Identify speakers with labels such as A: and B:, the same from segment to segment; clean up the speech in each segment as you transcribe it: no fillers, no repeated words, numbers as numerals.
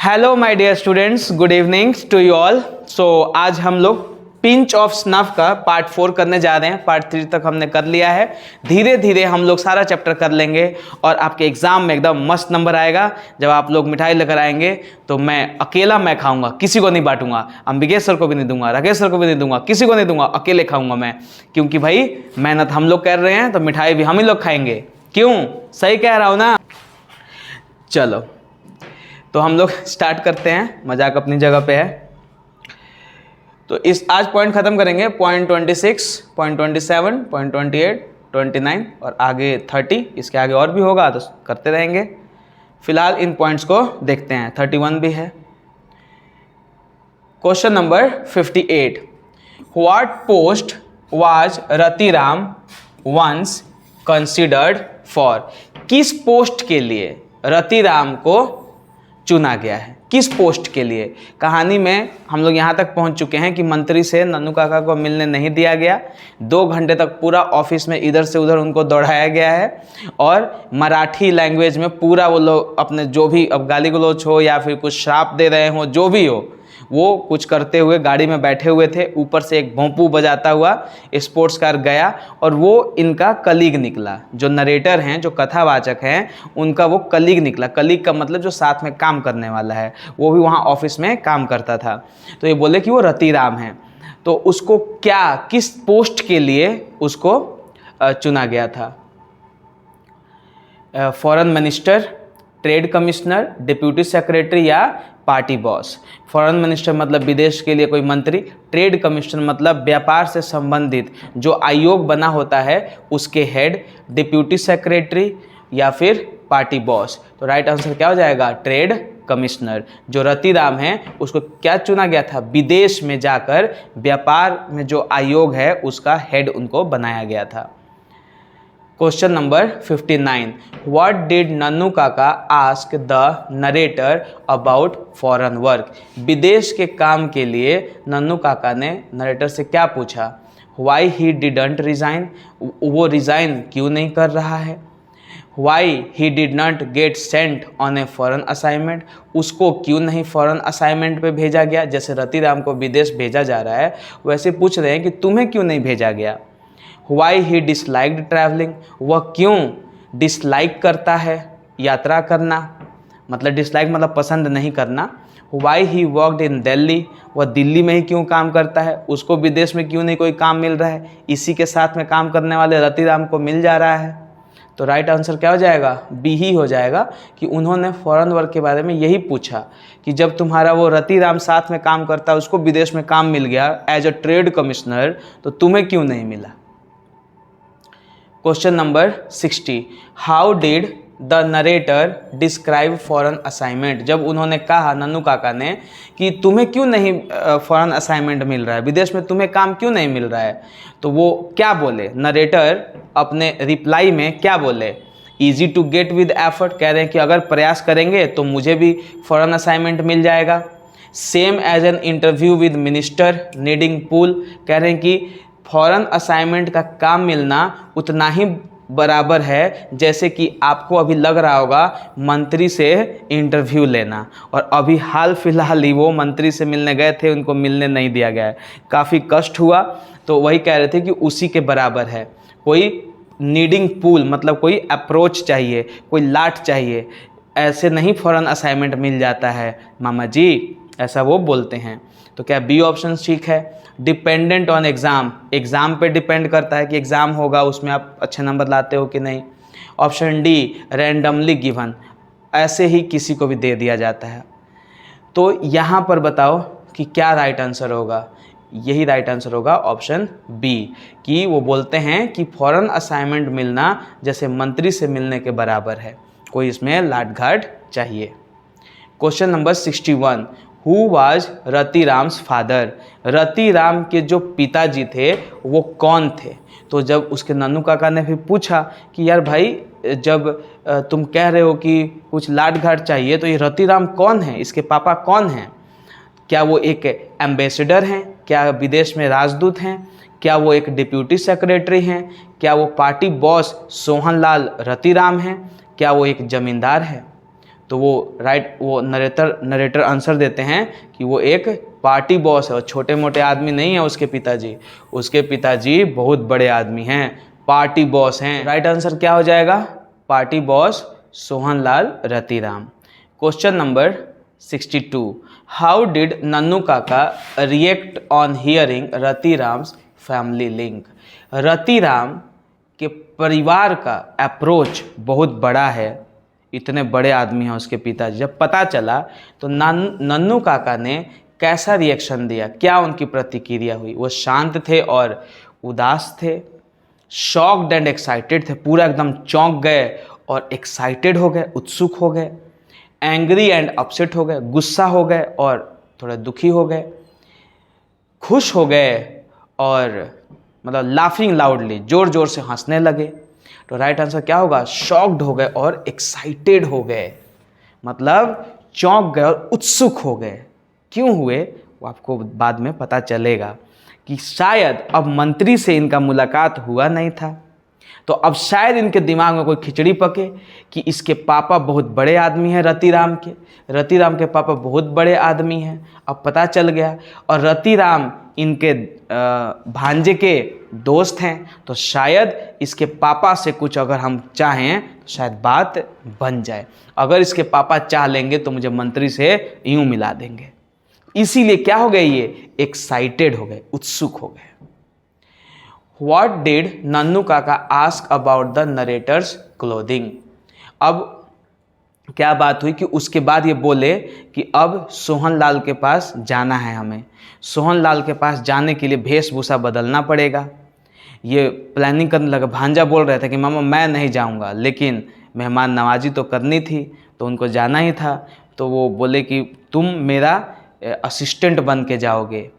A: Hello my dear students, good evening to you all. So आज हम लोग pinch of snuff का part 4 करने जा रहे हैं। पार्ट 3 तक हमने कर लिया है। धीरे धीरे हम लोग सारा चैप्टर कर लेंगे और आपके एग्जाम में एकदम मस्त नंबर आएगा। जब आप लोग मिठाई लेकर आएंगे तो मैं अकेला खाऊंगा, किसी को नहीं बांटूंगा। अंबिकेश सर को भी नहीं दूंगा, राकेश सर को भी नहीं दूंगा, किसी को नहीं दूंगा, अकेले खाऊंगा मैं। क्योंकि भाई मेहनत हम लोग कर रहे हैं तो मिठाई भी हम ही लोग खाएंगे। क्यों? सही कह रहा हूं ना? चलो तो हम लोग स्टार्ट करते हैं। मजाक अपनी जगह पे है। तो इस आज पॉइंट खत्म करेंगे। पॉइंट 26, पॉइंट 27, पॉइंट 28, 29 और आगे 30। इसके आगे और भी होगा तो करते रहेंगे। फिलहाल इन पॉइंट्स को देखते हैं। 31 भी है। Question number 58, what post was Ratiram once considered for? किस पोस्ट के लिए रतिराम को चुना गया है? किस पोस्ट के लिए? कहानी में हम लोग यहाँ तक पहुँच चुके हैं कि मंत्री से नन्नू काका को मिलने नहीं दिया गया। 2 घंटे तक पूरा ऑफिस में इधर से उधर उनको दौड़ाया गया है और मराठी लैंग्वेज में पूरा वो लोग अपने जो भी अब गाली गलौज हो या फिर कुछ श्राप दे रहे हो, जो भी हो, वो कुछ करते हुए गाड़ी में बैठे हुए थे। ऊपर से एक भोंपू बजाता हुआ स्पोर्ट्स कार गया और वो इनका कलीग निकला। जो नरेटर हैं, जो कथावाचक हैं, उनका वो कलीग निकला। कलीग का मतलब जो साथ में काम करने वाला है, वो भी वहाँ ऑफिस में काम करता था। तो ये बोले कि वो रतिराम है। तो उसको क्या, किस पोस्ट के लिए उसको चुना गया था? Foreign minister, trade commissioner, deputy secretary या पार्टी बॉस? फॉरेन मिनिस्टर मतलब विदेश के लिए कोई मंत्री, ट्रेड कमिश्नर मतलब व्यापार से संबंधित जो आयोग बना होता है उसके हेड, डिप्यूटी सेक्रेटरी या फिर पार्टी बॉस। तो राइट आंसर क्या हो जाएगा? Trade commissioner. जो रतिराम है उसको क्या चुना गया था? विदेश में जाकर व्यापार में जो आयोग है उसका हेड उनको बनाया गया था। Question number 59, what did Nannu काका ask the narrator about foreign work? विदेश के काम के लिए नन्नू काका ने नरेटर से क्या पूछा? Why he didn't resign? वो रिजाइन क्यों नहीं कर रहा है? Why he did not gate Saint on a foreign assignment? उसको क्यों नहीं फॉरेन असाइनमेंट पे भेजा गया? जैसे रतिराम को विदेश भेजा जा रहा है वैसे पूछ रहे हैं कि तुम्हें क्यों नहीं भेजा गया। Why he disliked travelling? वह क्यों डिसलाइक करता है यात्रा करना? मतलब डिसलाइक मतलब पसंद नहीं करना। Why he worked in Delhi? वह दिल्ली में ही क्यों काम करता है? उसको विदेश में क्यों नहीं कोई काम मिल रहा है? इसी के साथ में काम करने वाले रतिराम को मिल जा रहा है। तो राइट आंसर क्या हो जाएगा? बी ही हो जाएगा कि उन्होंने फॉरेन वर्क के बारे में यही पूछा कि जब तुम्हारा वो रतिराम साथ में काम करता है, उसको विदेश में काम मिल गया एज अ ट्रेड कमिश्नर, तो तुम्हें क्यों नहीं मिला। Question number 60, how did the narrator describe foreign assignment? जब उन्होंने कहा नन्नू काका ने कि तुम्हें क्यों नहीं फॉरेन असाइनमेंट मिल रहा है, विदेश में तुम्हें काम क्यों नहीं मिल रहा है, तो वो क्या बोले? नरेटर अपने रिप्लाई में क्या बोले? Easy to get with effort, कह रहे हैं कि अगर प्रयास करेंगे तो मुझे भी फॉरेन असाइनमेंट मिल जाएगा। Same as an interview with minister needing pool, कह रहे हैं कि फॉरेन असाइनमेंट का काम मिलना उतना ही बराबर है जैसे कि आपको अभी लग रहा होगा मंत्री से इंटरव्यू लेना। और अभी हाल फिलहाल ही वो मंत्री से मिलने गए थे, उनको मिलने नहीं दिया गया है, काफ़ी कष्ट हुआ। तो वही कह रहे थे कि उसी के बराबर है। कोई नीडिंग पूल मतलब कोई अप्रोच चाहिए, कोई लाट चाहिए, ऐसे नहीं फॉरेन असाइनमेंट मिल जाता है मामा जी, ऐसा वो बोलते हैं। तो क्या बी ऑप्शन ठीक है? डिपेंडेंट ऑन एग्ज़ाम, एग्ज़ाम पे डिपेंड करता है कि एग्ज़ाम होगा उसमें आप अच्छे नंबर लाते हो कि नहीं। ऑप्शन डी, रैंडमली गिवन, ऐसे ही किसी को भी दे दिया जाता है। तो यहाँ पर बताओ कि क्या राइट आंसर होगा? यही राइट आंसर होगा ऑप्शन बी, कि वो बोलते हैं कि फॉरेन असाइनमेंट मिलना जैसे मंत्री से मिलने के बराबर है, कोई इसमें लाट घाट चाहिए। Question number 61, who was Ratiram's father? Ratiram के जो पिताजी थे वो कौन थे? तो जब उसके नन्नू काका ने फिर पूछा कि यार भाई, जब तुम कह रहे हो कि कुछ लाट घाट चाहिए तो ये रतिराम कौन है, इसके पापा कौन हैं? क्या वो एक एम्बेसडर हैं? क्या विदेश में राजदूत हैं? क्या वो एक डिप्यूटी सेक्रेटरी हैं? क्या वो पार्टी बॉस सोहनलाल रतिराम हैं? क्या वो एक जमींदार है? तो वो नरेटर आंसर देते हैं कि वो एक पार्टी बॉस है और छोटे मोटे आदमी नहीं है उसके पिताजी बहुत बड़े आदमी हैं, पार्टी बॉस हैं। राइट आंसर क्या हो जाएगा? Party boss Sohanlal Ratiram. Question number 62, how did Nannu Kaka react on hearing Ratiram's family link? Ratiram के परिवार का अप्रोच बहुत बड़ा है, इतने बड़े आदमी हैं उसके पिताजी। जब पता चला तो नन्नू काका ने कैसा रिएक्शन दिया, क्या उनकी प्रतिक्रिया हुई? वो शांत थे और उदास थे, शॉक्ड एंड एक्साइटेड थे, पूरा एकदम चौंक गए और एक्साइटेड हो गए, उत्सुक हो गए, एंग्री एंड अपसेट हो गए, गुस्सा हो गए और थोड़ा दुखी हो गए, खुश हो गए और मतलब लाफिंग लाउडली, जोर जोर से हंसने लगे। तो राइट आंसर क्या होगा? शॉक्ड हो गए और एक्साइटेड हो गए, मतलब चौंक गए और उत्सुक हो गए। क्यों हुए वो आपको बाद में पता चलेगा कि शायद अब मंत्री से इनका मुलाकात हुआ नहीं था, तो अब शायद इनके दिमाग में कोई खिचड़ी पके कि इसके पापा बहुत बड़े आदमी हैं, रतिराम के पापा बहुत बड़े आदमी हैं। अब पता चल गया और रतिराम इनके भांजे के दोस्त हैं, तो शायद इसके पापा से कुछ अगर हम चाहें तो शायद बात बन जाए। अगर इसके पापा चाह लेंगे तो मुझे मंत्री से यूं मिला देंगे। इसीलिए क्या हो गए, ये एक्साइटेड हो गए, उत्सुक हो गए। What did नन्नू काका ask about the narrator's clothing? अब क्या बात हुई कि उसके बाद ये बोले कि अब सोहनलाल के पास जाना है हमें, सोहनलाल के पास जाने के लिए वेशभूषा बदलना पड़ेगा। ये प्लानिंग करने लगा। भांजा बोल रहे थे कि मामा मैं नहीं जाऊंगा, लेकिन मेहमान नवाजी तो करनी थी, तो उनको जाना ही था। तो वो बोले कि तुम मेरा असिस्टेंट बन के जाओगे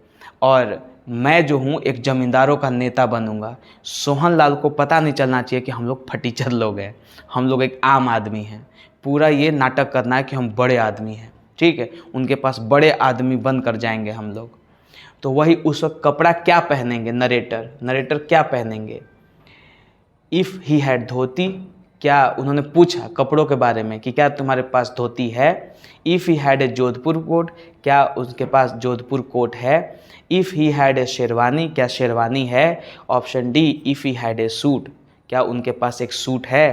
A: और मैं जो हूँ एक ज़मींदारों का नेता बनूंगा। सोहनलाल को पता नहीं चलना चाहिए कि हम लोग फटीचर लोग हैं, हम लोग एक आम आदमी हैं। पूरा ये नाटक करना है कि हम बड़े आदमी हैं, ठीक है, उनके पास बड़े आदमी बन कर जाएंगे हम लोग। तो वही उस वक्त कपड़ा क्या पहनेंगे नरेटर क्या पहनेंगे? इफ़ ही हैड धोती, क्या उन्होंने पूछा कपड़ों के बारे में कि क्या तुम्हारे पास धोती है? If he had a Jodhpur coat, क्या उसके पास जोधपुर कोट है? If he had a sherwani, क्या शेरवानी है? Option D, if he had a suit, क्या उनके पास एक सूट है?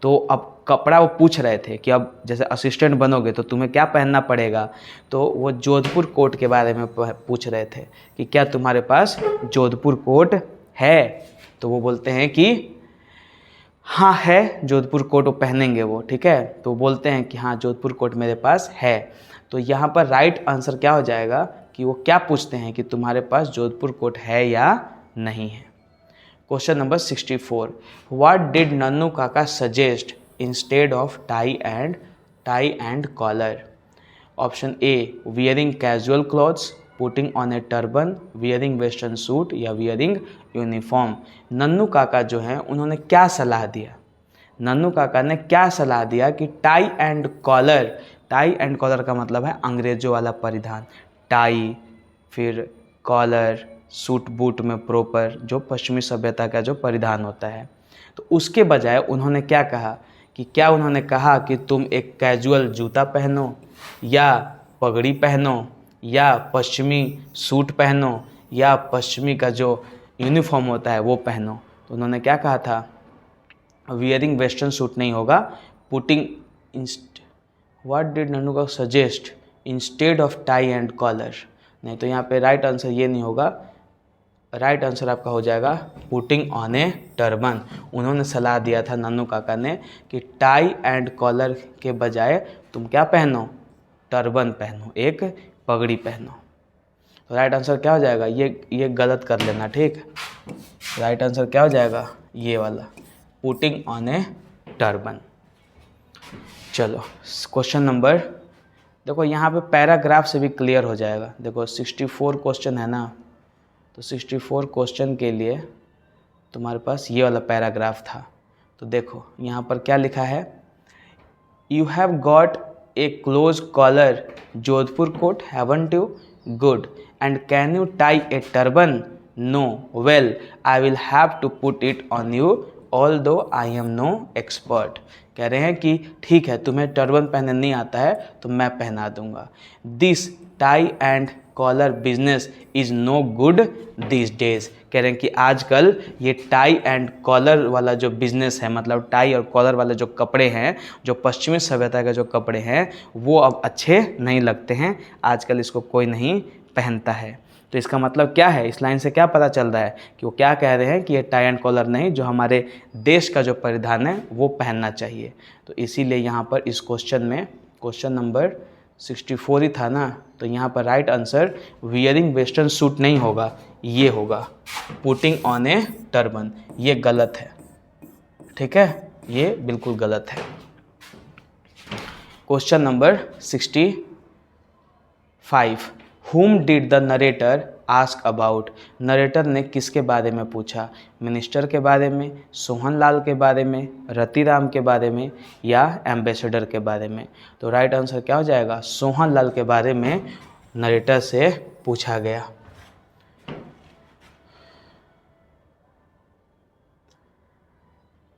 A: तो अब कपड़ा वो पूछ रहे थे कि अब जैसे असिस्टेंट बनोगे तो तुम्हें क्या पहनना पड़ेगा, तो वो जोधपुर कोट के बारे में पूछ रहे थे कि क्या तुम्हारे पास जोधपुर कोट है? तो वो बोलते हैं कि हाँ है, जोधपुर कोट वो पहनेंगे वो, ठीक है। तो बोलते हैं कि हाँ जोधपुर कोट मेरे पास है। तो यहाँ पर राइट आंसर क्या हो जाएगा कि वो क्या पूछते हैं कि तुम्हारे पास जोधपुर कोट है या नहीं है। Question number 64, what did Nannu Kaka suggest instead of tie and collar? Option A, wearing casual clothes, putting on a turban, wearing western suit या वियरिंग यूनिफॉर्म। नन्नू काका जो हैं उन्होंने क्या सलाह दिया? नन्नू काका ने क्या सलाह दिया कि टाई एंड कॉलर का मतलब है अंग्रेजों वाला परिधान, टाई फिर कॉलर, सूट बूट में प्रॉपर जो पश्चिमी सभ्यता का जो परिधान होता है। तो उसके बजाय उन्होंने क्या कहा कि क्या उन्होंने कहा कि तुम एक कैजुअल जूता पहनो या पगड़ी पहनो या पश्चिमी सूट पहनो या पश्चिमी का जो यूनिफॉर्म होता है वो पहनो। तो उन्होंने क्या कहा था? वियरिंग वेस्टर्न सूट नहीं होगा, putting what did Nannu Kaka suggest instead of tie and collar, नहीं तो यहाँ पे राइट आंसर ये नहीं होगा। राइट आंसर आपका हो जाएगा पुटिंग ऑन ए टर्बन। उन्होंने सलाह दिया था नन्नू काका ने कि टाई एंड कॉलर के बजाय तुम क्या पहनो? टर्बन पहनो, एक पगड़ी पहनो। तो राइट आंसर क्या हो जाएगा? ये गलत कर लेना, ठीक। राइट आंसर क्या हो जाएगा? ये वाला, पुटिंग ऑन ए टर्बन। चलो क्वेश्चन नंबर, देखो यहाँ पे पैराग्राफ से भी क्लियर हो जाएगा। देखो 64 क्वेश्चन है ना, तो 64 क्वेश्चन के लिए तुम्हारे पास ये वाला पैराग्राफ था। तो देखो यहाँ पर क्या लिखा है, you have got a close collar Jodhpur coat haven't you? Good. And can you tie a turban? No. Well I will have to put it on you although I am no expert. कह रहे हैं कि ठीक है, तुम्हें turban पहनने नहीं आता है तो मैं पहना दूंगा। This tie and collar business is no good these days, कह रहे हैं कि आजकल ये टाई एंड कॉलर वाला जो बिज़नेस है, मतलब टाई और कॉलर वाले जो कपड़े हैं, जो पश्चिमी सभ्यता के जो कपड़े हैं, वो अब अच्छे नहीं लगते हैं, आजकल इसको कोई नहीं पहनता है। तो इसका मतलब क्या है, इस लाइन से क्या पता चल रहा है कि वो क्या कह रहे हैं कि ये टाई एंड कॉलर नहीं, जो हमारे देश का जो परिधान है वो पहनना चाहिए। तो इसीलिए यहाँ पर इस क्वेश्चन में, क्वेश्चन नंबर 64 ही था ना, तो यहाँ पर right answer wearing western suit नहीं होगा, ये होगा पुटिंग ऑन ए टर्बन। ये गलत है, ठीक है, ये बिल्कुल गलत है। Question number 65, whom did the narrator ask about, narrator ने किसके बारे में पूछा, मिनिस्टर के बारे में, सोहन लाल के बारे में, रतिराम के बारे में, या एम्बेसडर के बारे में। तो राइट आंसर क्या हो जाएगा, सोहन लाल के बारे में नरेटर से पूछा गया।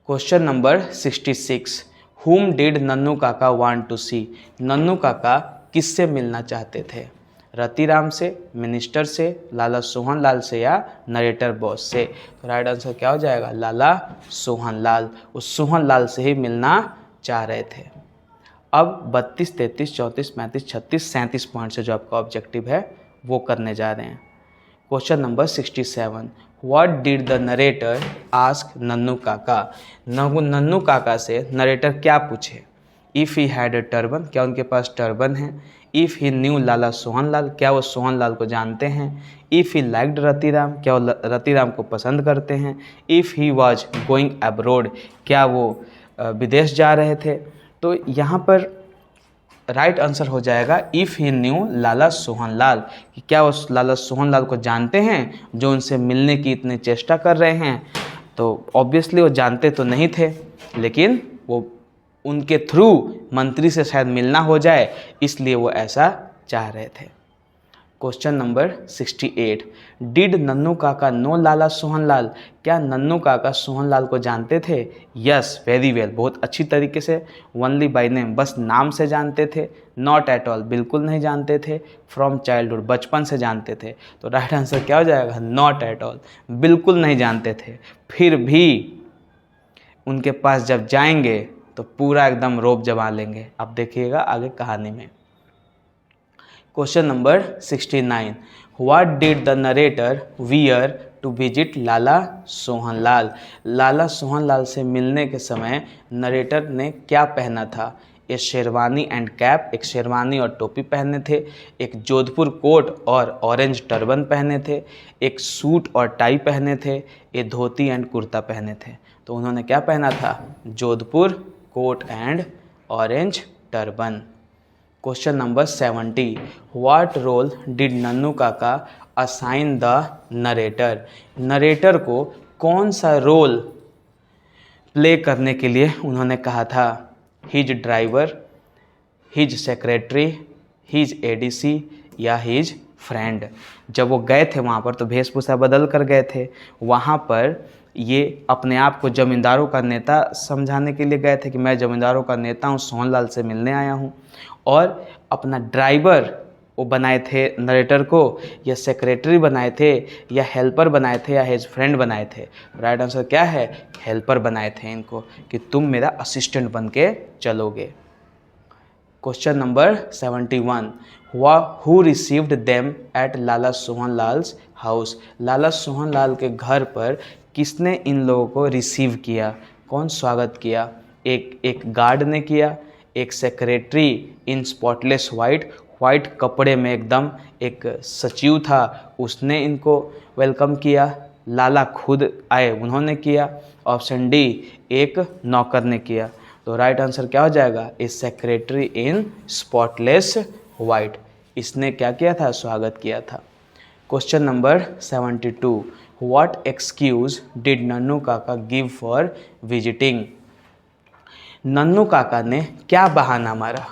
A: Question number 66, whom did Nannu काका want to see, नन्नू काका किससे मिलना चाहते थे, रतिराम से, मिनिस्टर से, लाला सोहन लाल से, या नरेटर बॉस से। तो राइट आंसर क्या हो जाएगा, लाला सोहन लाल, उस सोहन लाल से ही मिलना चाह रहे थे। अब 32, 33, 34, 35, 36, 37 पॉइंट से जो आपका ऑब्जेक्टिव है वो करने जा रहे हैं। Question number 67, what did the narrator ask Nannu Kaka, Nannu Kaka से नरेटर क्या पूछे। If he had a turban, क्या उनके पास टर्बन है। If he knew Lala Sohan Lal, क्या वो सोहन लाल को जानते हैं। इफ़ ही लाइक्ड रतिराम, क्या वो रतिराम को पसंद करते हैं। If he was going abroad, क्या वो विदेश जा रहे थे। तो यहाँ पर राइट आंसर हो जाएगा if he knew Lala Sohan लाल, कि क्या वो लाला सोहन लाल को जानते हैं जो उनसे मिलने की इतनी चेष्टा कर रहे हैं। तो ऑब्वियसली वो जानते तो नहीं थे, लेकिन वो उनके थ्रू मंत्री से शायद मिलना हो जाए, इसलिए वो ऐसा चाह रहे थे। क्वेश्चन नंबर 68, डिड नन्नू काका नो लाला सोहन लाल, क्या नन्नू काका सोहन लाल को जानते थे। यस, वेरी वेल, बहुत अच्छी तरीके से। ओनली बाय नेम, बस नाम से जानते थे। नॉट एट ऑल, बिल्कुल नहीं जानते थे। फ्रॉम चाइल्डहुड, बचपन से जानते थे। तो राइट आंसर क्या हो जाएगा, नॉट एट ऑल, बिल्कुल नहीं जानते थे। फिर भी उनके पास जब जाएंगे तो पूरा एकदम रोब जमा लेंगे। आप देखिएगा आगे कहानी में। Question number 69, what did the narrator wear to visit Lala Sohan Lal, Lala Sohan Lal से मिलने के समय नरेटर ने क्या पहना था। ए शेरवानी एंड कैप, एक शेरवानी और टोपी पहने थे। एक जोधपुर कोट और ऑरेंज टर्बन पहने थे। एक सूट और टाई पहने थे। ए धोती एंड कुर्ता पहने थे। तो उन्होंने क्या पहना था, Jodhpur coat and orange turban. Question number 70, what role did Nannu Kaka assign the narrator, narrator को कौन सा रोल प्ले करने के लिए उन्होंने कहा था। His driver, his secretary, his ADC, या हिज फ्रेंड। जब वो गए थे वहाँ पर तो वेशभूषा बदल कर गए थे। वहाँ पर ये अपने आप को जमींदारों का नेता समझाने के लिए गए थे कि मैं जमींदारों का नेता हूँ, सोहन लाल से मिलने आया हूँ। और अपना ड्राइवर वो बनाए थे नरेटर को, या सेक्रेटरी बनाए थे, या हेल्पर बनाए थे, या हिज फ्रेंड बनाए थे। राइट आंसर क्या है, हेल्पर बनाए थे इनको, कि तुम मेरा असिस्टेंट बन के चलोगे। Question number 71, who received them at Lala Sohan Lal's house, Lala Sohan Lal के घर पर किसने इन लोगों को रिसीव किया, कौन स्वागत किया। एक गार्ड ने किया, एक सेक्रेटरी इन स्पॉटलेस वाइट कपड़े में एकदम एक सचिव था, उसने इनको वेलकम किया। लाला खुद आए, उन्होंने किया। ऑप्शन डी, एक नौकर ने किया। तो राइट आंसर क्या हो जाएगा, a secretary in spotless white, इसने क्या किया था, स्वागत किया था। Question number 72, what excuse did Nannu Kaka give for visiting, Nannu काका ने क्या बहाना मारा,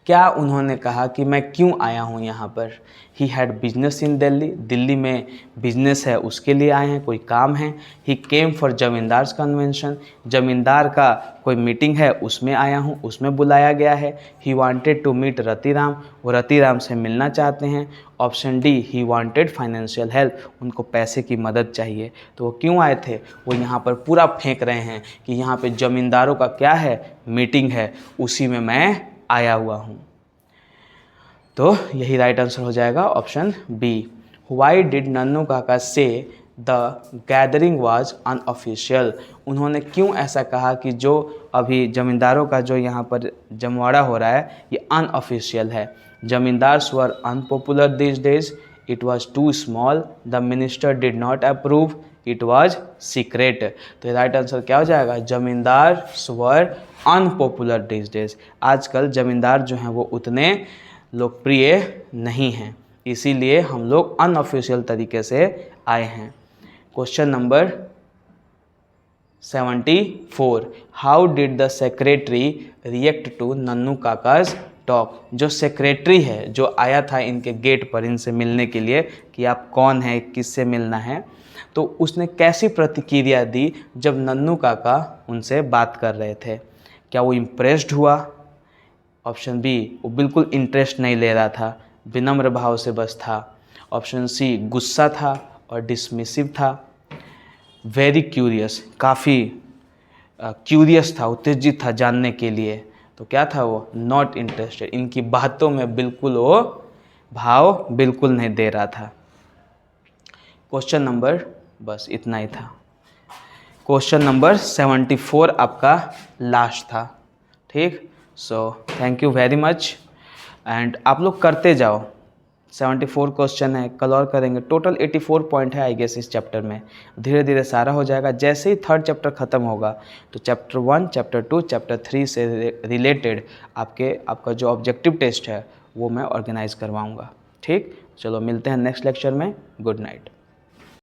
A: क्या उन्होंने कहा कि मैं क्यों आया हूँ यहाँ पर? He had business in Delhi, Delhi में बिजनेस है उसके लिए आए हैं, कोई काम है। ही केम फॉर जमींदार्स कन्वेंशन, जमींदार का कोई मीटिंग है उसमें आया हूँ, उसमें बुलाया गया है। He wanted to meet Ratiram, वो रतिराम से मिलना चाहते हैं। Option D, he wanted financial help, उनको पैसे की मदद चाहिए। तो वो क्यों आए थे? वो यहाँ पर पूरा फेंक रहे हैं कि यहाँ पे ज़मींदारों का क्या है, मीटिंग है, उसी में मैं आया हुआ हूँ। तो यही राइट आंसर हो जाएगा option B. Why did Nannu Kaka से द गैदरिंग वाज अनऑफिशियल, उन्होंने क्यों ऐसा कहा कि जो अभी ज़मींदारों का जो यहाँ पर जमवाड़ा हो रहा है ये अनऑफिशियल है। Zamindars were unpopular this days, it was too small, the minister did not approve, it was secret. तो राइट आंसर क्या हो जाएगा? ज़मींदार वर अनपॉपुलर दिस डेज, आजकल ज़मींदार जो हैं वो उतने लोकप्रिय नहीं हैं, इसीलिए हम लोग अनऑफिशियल तरीके से आए हैं। Question number 74, how did the secretary react to Nannu Kaka's talk, जो सेक्रेटरी है जो आया था इनके गेट पर इनसे मिलने के लिए कि आप कौन हैं, किससे मिलना है, तो उसने कैसी प्रतिक्रिया दी जब नन्नू काका उनसे बात कर रहे थे? क्या वो इम्प्रेस्ड हुआ? ऑप्शन बी, वो बिल्कुल इंटरेस्ट नहीं ले रहा था, विनम्र भाव से बस था। ऑप्शन सी, गुस्सा था और डिसमिसिव था। वेरी क्यूरियस, काफ़ी क्यूरियस था, उत्तेजित था जानने के लिए। तो क्या था वो? नॉट इंटरेस्टेड, इनकी बातों में बिल्कुल वो भाव बिल्कुल नहीं दे रहा था। क्वेश्चन नंबर, बस इतना ही था। क्वेश्चन नंबर 74 आपका लास्ट था। ठीक, so thank you very much and आप लोग करते जाओ। 74 क्वेश्चन है, कल और करेंगे। टोटल 84 पॉइंट है आई गेस इस चैप्टर में। धीरे धीरे सारा हो जाएगा। जैसे ही थर्ड चैप्टर ख़त्म होगा तो चैप्टर 1, चैप्टर 2, चैप्टर 3 से रिलेटेड आपका जो ऑब्जेक्टिव टेस्ट है वो मैं ऑर्गेनाइज करवाऊँगा। ठीक, चलो मिलते हैं नेक्स्ट लेक्चर में। Good night.